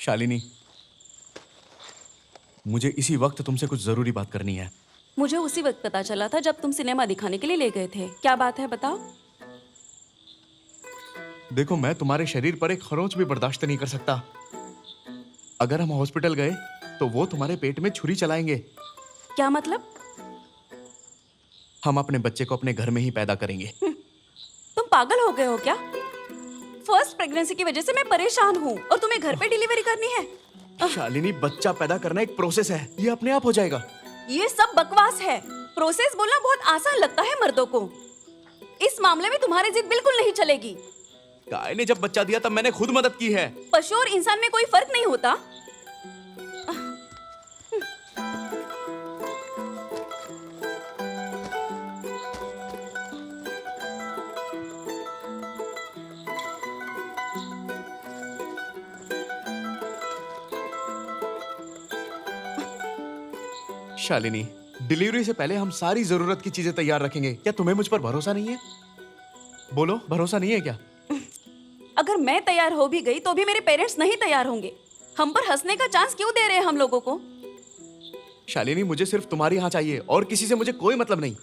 शालिनी, मुझे इसी वक्त तुमसे कुछ जरूरी बात करनी है। मुझे उसी वक्त पता चला था जब तुम सिनेमा दिखाने के लिए ले गए थे। क्या बात है, बताओ। देखो, मैं तुम्हारे शरीर पर एक खरोंच भी बर्दाश्त नहीं कर सकता। अगर हम हॉस्पिटल गए तो वो तुम्हारे पेट में छुरी चलाएंगे। क्या मतलब? हम अपने बच्चे को अपने घर में ही पैदा करेंगे। तुम पागल हो गए हो क्या? फर्स्ट प्रेगनेंसी की वजह से मैं परेशान हूँ और तुम्हें घर पे डिलीवरी करनी है? शालिनी, बच्चा पैदा करना एक प्रोसेस है, ये अपने आप हो जाएगा। ये सब बकवास है। प्रोसेस बोलना बहुत आसान लगता है मर्दों को। इस मामले में तुम्हारी जिद बिल्कुल नहीं चलेगी। गाय ने जब बच्चा दिया तब मैंने खुद मदद की है। पशु और इंसान में कोई फर्क नहीं होता। शालिनी, डिलीवरी से पहले हम सारी जरूरत की चीजें तैयार रखेंगे। क्या तुम्हें मुझ पर भरोसा नहीं है? बोलो, भरोसा नहीं है क्या? अगर मैं तैयार हो भी गई तो भी मेरे पेरेंट्स नहीं तैयार होंगे। हम पर हंसने का चांस क्यों दे रहे हैं हम लोगों को? शालिनी, मुझे सिर्फ तुम्हारी हाँ चाहिए और किसी से मुझे कोई मतलब नहीं।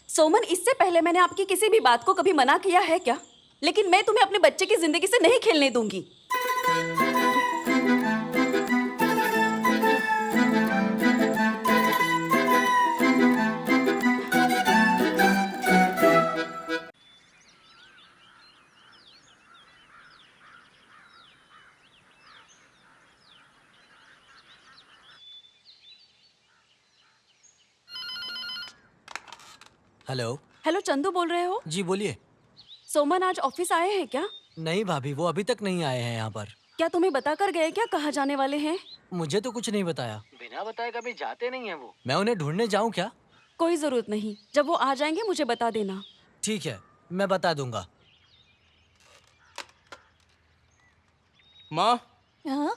सोमन, इससे पहले मैंने आपकी किसी भी बात को कभी मना किया है क्या? लेकिन मैं तुम्हें अपने बच्चे की जिंदगी से नहीं खेलने दूंगी। हेलो। हेलो, चंदू बोल रहे हो? जी बोलिए। सोमन आज ऑफिस आए हैं क्या? नहीं भाभी, वो अभी तक नहीं आए हैं यहाँ पर। क्या तुम्हें बताकर गए क्या कहाँ जाने वाले हैं? मुझे तो कुछ नहीं बताया। बिना बताए कभी जाते नहीं हैं वो। मैं उन्हें ढूंढने जाऊँ क्या? कोई जरूरत नहीं, जब वो आ जाएंगे मुझे बता देना। ठीक है, मैं बता दूंगा। माँ, हाँ?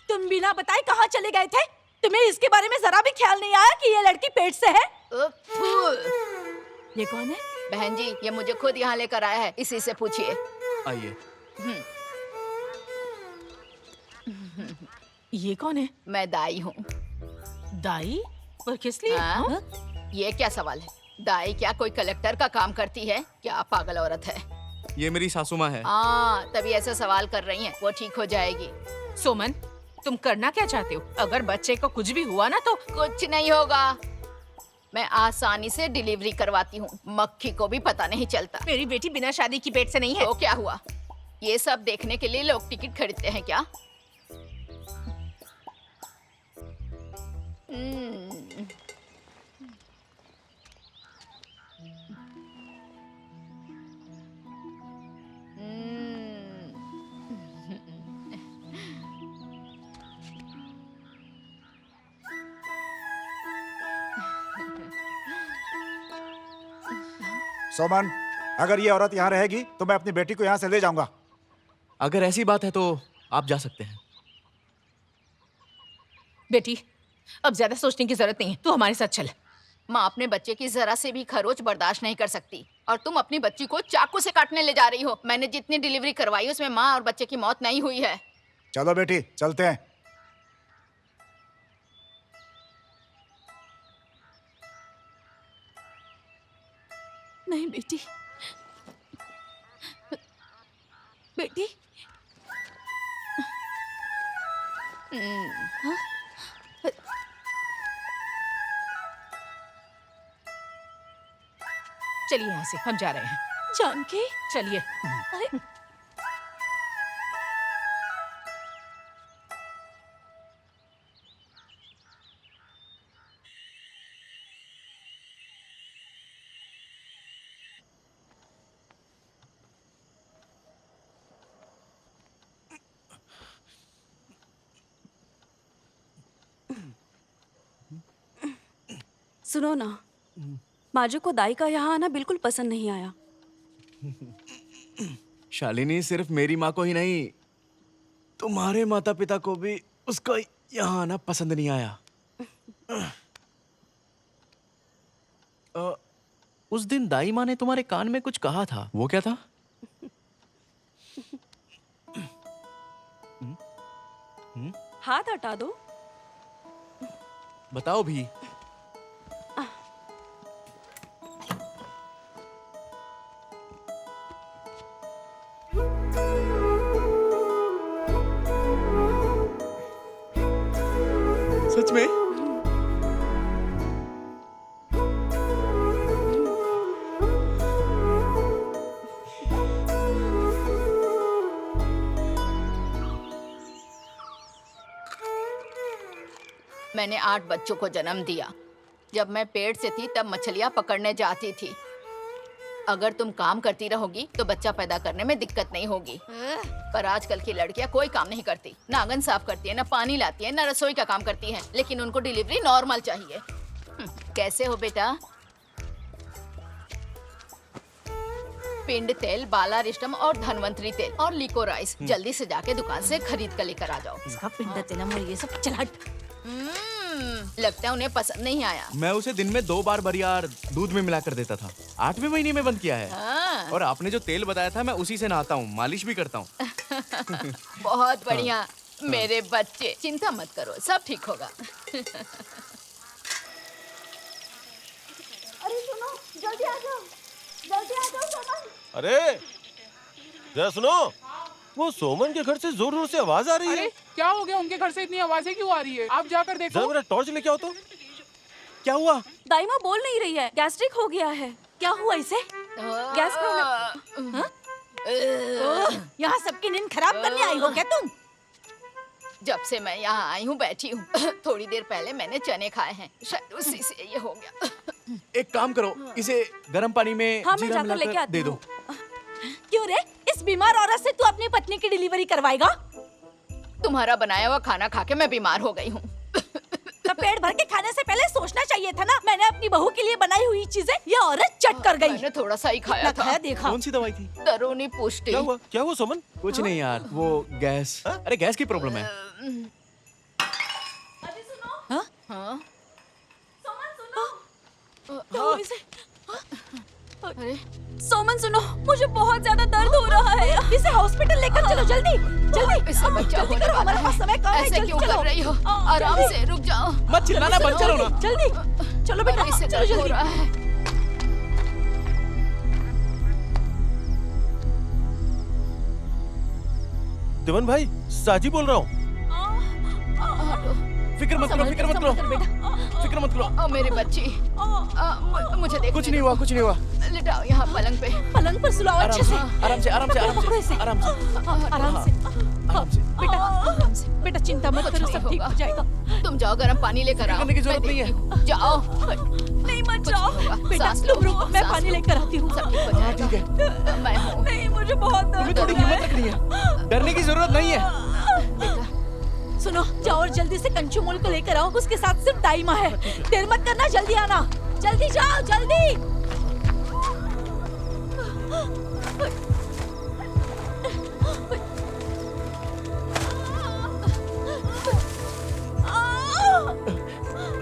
तुम बिना बताए कहाँ चले गए थे? तुम्हें इसके बारे में जरा भी ख्याल नहीं आया कि ये लड़की पेट से है? ये कौन है? बहन जी, ये मुझे खुद यहाँ लेकर आया है, इसी से पूछिए। आइए। ये कौन है? मैं दाई हूँ। दाई? और किस लिए? हाँ? हाँ? ये क्या सवाल है? दाई क्या कोई कलेक्टर का काम करती है? क्या पागल औरत है। ये मेरी सासू माँ है। हाँ, तभी ऐसा सवाल कर रही हैं। वो ठीक हो जाएगी। सोमन, तुम करना क्या चाहते हो? अगर बच्चे को कुछ भी हुआ ना तो कुछ नहीं होगा, मैं आसानी से डिलीवरी करवाती हूँ। मक्खी को भी पता नहीं चलता। मेरी बेटी बिना शादी की पेट से नहीं है। तो क्या हुआ? ये सब देखने के लिए लोग टिकट खरीदते हैं क्या? हम्म। सोमन, अगर ये औरत यहाँ रहेगी तो मैं अपनी बेटी को यहाँ से ले जाऊंगा। अगर ऐसी बात है तो आप जा सकते हैं। बेटी, अब ज्यादा सोचने की जरूरत नहीं है, तू हमारे साथ चल। माँ अपने बच्चे की जरा से भी खरोच बर्दाश्त नहीं कर सकती और तुम अपनी बच्ची को चाकू से काटने ले जा रही हो। मैंने जितनी डिलीवरी करवाई उसमें माँ और बच्चे की मौत नहीं हुई है। चलो बेटी, चलते हैं। नहीं बेटी, बेटी। हाँ? चलिए यहाँ से, हम जा रहे हैं। जानकी? चलिए। अरे सुनो ना, माजू को दाई का यहाँ आना बिल्कुल पसंद नहीं आया। शालिनी, सिर्फ मेरी माँ को ही नहीं, तुम्हारे माता पिता को भी उसका यहाँ आना पसंद नहीं आया। उस दिन दाई माँ ने तुम्हारे कान में कुछ कहा था, वो क्या था? हाथ हटा दो। बताओ भी। सच में? मैंने 8 बच्चों को जन्म दिया। जब मैं पेट से थी तब मछलियाँ पकड़ने जाती थी। अगर तुम काम करती रहोगी तो बच्चा पैदा करने में दिक्कत नहीं होगी। पर आजकल की लड़कियाँ कोई काम नहीं करती, ना आंगन साफ करती है, ना पानी लाती है, ना रसोई का काम करती हैं, लेकिन उनको डिलीवरी नॉर्मल चाहिए। कैसे हो बेटा? पिंड तेल, बालारिष्टम और धनवंतरी तेल और लिकोराइस जल्दी से जाके दुकान से खरीद कर लेकर आ जाओ। इसका पिंड तेलम और ये सब चल हट। लगता है उन्हें पसंद नहीं आया। मैं उसे दिन में 2 बार बरियार दूध में मिलाकर देता था। 8वें महीने में बंद किया है। हाँ। और आपने जो तेल बताया था मैं उसी से नहाता हूँ, मालिश भी करता हूँ। बहुत बढ़िया मेरे बच्चे, चिंता मत करो, सब ठीक होगा। अरे सुनो, जल्दी आ जाओ, जल्दी आ जाओ सोमन। अरे जरा सुनो, वो सोमन के घर से जोर जोर से आवाज आ रही है। अरे क्या हो गया? उनके घर से इतनी आवाजें क्यों आ रही है? आप जाकर जरा देखो। मेरा टॉर्च लेके आओ तो। क्या हुआ? दाइमा बोल नहीं रही है, गैस्ट्रिक हो गया है। क्या हुआ इसे? Gas problem. यहाँ सबकी नींद खराब करने आई हो क्या तुम? जब से मैं यहाँ आई हूँ बैठी हूँ। थोड़ी देर पहले मैंने चने खाए हैं, शायद उसी से ये हो गया। एक काम करो, इसे गर्म पानी में हाँ, मैं जीरा जाकर मिलाकर लेके आती दे दो। हूँ। क्यों रे? इस बीमार औरत से तू अपनी पत्नी की डिलीवरी करवाएगा? तुम्हारा बनाया हुआ खाना खा के मैं बीमार हो गई हूँ। तो पेट भर के खाने से पहले सोचना चाहिए था ना। मैंने अपनी बहू के लिए बनाई हुई चीजें ये औरत चट कर गई। मैंने थोड़ा सा ही खाया था। देखा। कौन सी दवाई थी? दरूनी पुष्टि। क्या हुआ सोमन? कुछ नहीं यार, वो गैस। अरे गैस की प्रॉब्लम है। अभी सुनो। हाँ? हाँ? सोमन सुनो। क्या हुआ इसे? अरे सोमन सुनो, मुझे बहुत ज्यादा दर्द हो रहा है। इसे हॉस्पिटल लेकर चलो जल्दी जल्दी। इससे बच्चा जल्दी होने करो, वाला हमारे पास समय कम है। ऐसे जल्दी क्यों चलो। कर रही हो? आराम जल्दी। से, रुक जाओ। मत चिल्लाना, बंद करो ना। जल्दी चलो बेटा, इससे चलो दर्द हो जल्दी। रहा है। तिमन भाई, साजी बोल रहा हूँ। फिक्र मत करो, फिक्र मत करो, फिक्र मत करो। मेरे बच्ची, मुझे देखो। कुछ नहीं हुआ, कुछ नहीं हुआ। लिटाओ यहाँ पलंग पे। पलंग पर सुलाओ अच्छे से। आराम से, आराम से, आराम पकड़ो इसे। से, आराम से, आराम से। आराम से। बेटा आराम से। बेटा चिंता मत कुछ करो, नहीं सब ठीक होगा। हो जाएगा। तुम जाओ, गर्म पानी लेकर आओ। करने की जरूरत मैं नहीं है। देखती हूँ। जाओ। नहीं मत कुछ जाओ। नहीं होगा। बेटा सांस लो, तुम रुको, मैं सांस पानी लो। लेकर आती हूँ। सब ठीक हो हाँ ठीक जाएगा। है। मैं हूँ। नहीं, मुझे बहुत तुम्हें दर्द हो थोड़ी रहा हिम्मत है। रखनी है, डरने की जरूरत नहीं है। सुनो, जाओ और जल्दी से कंचुमोल को लेकर आओ। उसके साथ सिर्फ दाइमा है। देर मत करना, जल्दी आना। जल्दी जाओ, जल्दी।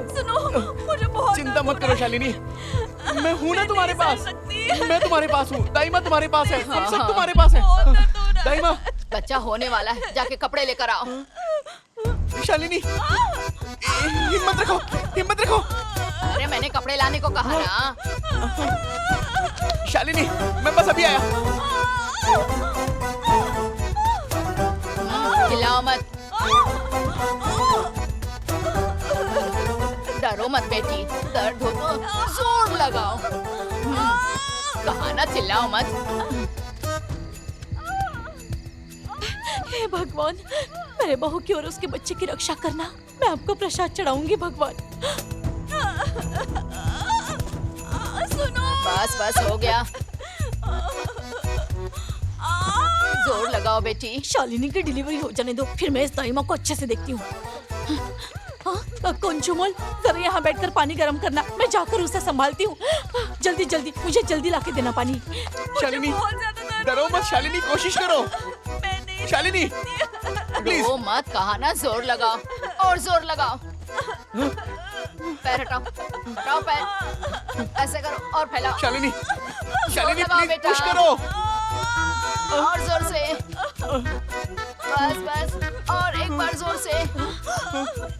सुनो, मुझे बहुत चिंता मत करो शालिनी, मैं हूँ ना तुम्हारे पास। मैं तुम्हारे पास हूँ, दाइमा तुम्हारे पास है, हम सब तुम्हारे पास है। दाइमा। बच्चा होने वाला है, जाके कपड़े लेकर आओ। शालिनी, हिम्मत रखो, हिम्मत रखो। अरे मैंने कपड़े लाने को कहा ना। शालिनी, मैं बस अभी आया। चिल्लाओ मत। डरो मत बेटी, दर्द हो तो जोर लगाओ। कहा ना चिल्लाओ मत। हे भगवान, मेरे बहू की और उसके बच्चे की रक्षा करना। मैं आपको प्रसाद चढ़ाऊंगी भगवान। बस बस हो गया। जोर लगाओ बेटी। शालिनी की डिलीवरी हो जाने दो, फिर मैं इस दाइमा को अच्छे से देखती हूँ। हाँ, कंचुमोल, जरा यहाँ बैठकर पानी गर्म करना। मैं जाकर उसे संभालती हूँ। जल्दी जल्दी, मुझे जल्दी लाके देना पानी। शालिनी, डरो मत शालिनी, कोशिश करो। शालिनी, प्लीज। रो मत, कहा ना जोर लगाओ और जोर लगाओ। पैर हटाओ, हटाओ पैर। ऐसे करो और फैलाओ। शालिनी, शालिनी लगाओ प्लीज बेटा। पुश करो। और जोर से। बस बस और एक बार जोर से।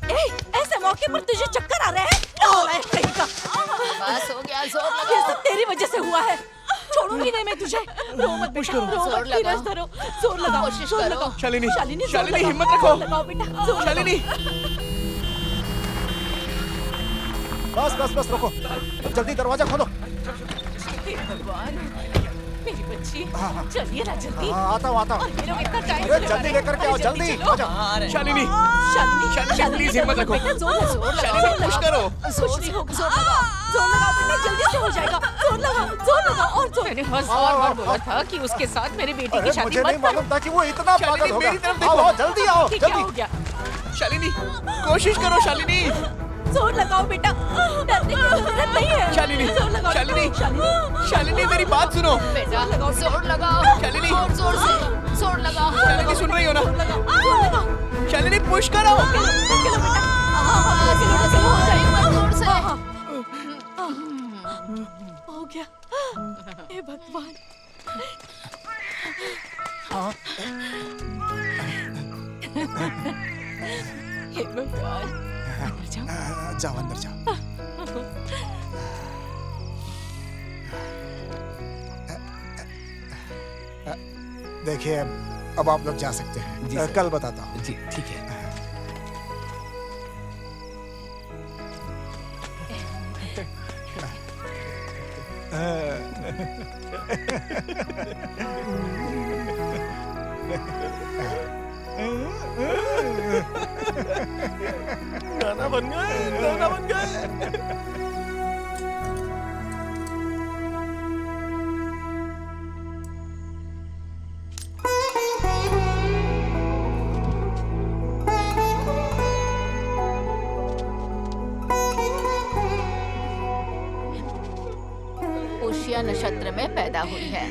ए, ऐसे मौके पर तुझे चक्कर आ रहे हैं? नालायक कहीं का। बस हो गया, जोर ये लगाओ। सब तेरी वजह से हुआ है। छोड़ूंगी नहीं मैं तुझे। रो मत बेटा, रो जोर मत, लगाओ। धीरज धरो। जोर लगाओ, कोशिश जोर करो। लगाओ। शालिनी, शालिनी, जोर शालिनी, लगाओ। हिम्मत रखो। जोर लगाओ बेटा, जोर शालिनी, बस बस बस रुको, जल्दी दरवाजा खोलो। हे भगवान, मेरी बच्ची। हाँ, हाँ। चलिए ना जल्दी। हाँ, आता हूँ आता हूँ। और ये लोग इतना टाइम अरे जल्दी लेकर के आओ, जल्दी आ जाओ। शालिनी, शालिनी, शालिनी, प्लीज हिम्मत रखो। बेटा, जोर लगाओ, शालिनी, पुश करो। कुछ नहीं होगा। जोर लगाओ बेटा, जल्दी से हो जाएगा। जोर लगाओ और जोर। मैंने 1000 बार बोला था कि उसके साथ मेरी बेटी अरे की शादी मुझे मत नहीं करो। मालूम था कि वो इतना शालिनी, पागल होगा। मेरी तरफ आओ देखो। आओ, जल्दी आओ, कि क्या जल्दी। हो गया? शालिनी, कोशिश करो शालिनी। जोर लगाओ बेटा, डरने की जरूरत नहीं है। शालिनी, जोर लगाओ। शालिनी, शालिनी, शालिनी, मेरी बात सुनो। बेटा जोर लगाओ। शालिनी। और जोर से जोर लगाओ। शालिनी, सुन रही हो ना? जोर लगाओ। शालिनी, पुश करो। बस, बस, हो जाएगा, जोर से। हो गया। हे भगवान। हे भगवान। जाओ अंदर जाओ। देखिए अब आप लोग जा सकते हैं। कल बताता हूँ। जी ठीक है। नाना बन गए, नाना बन गए। पुष्य नक्षत्र में पैदा हुई है।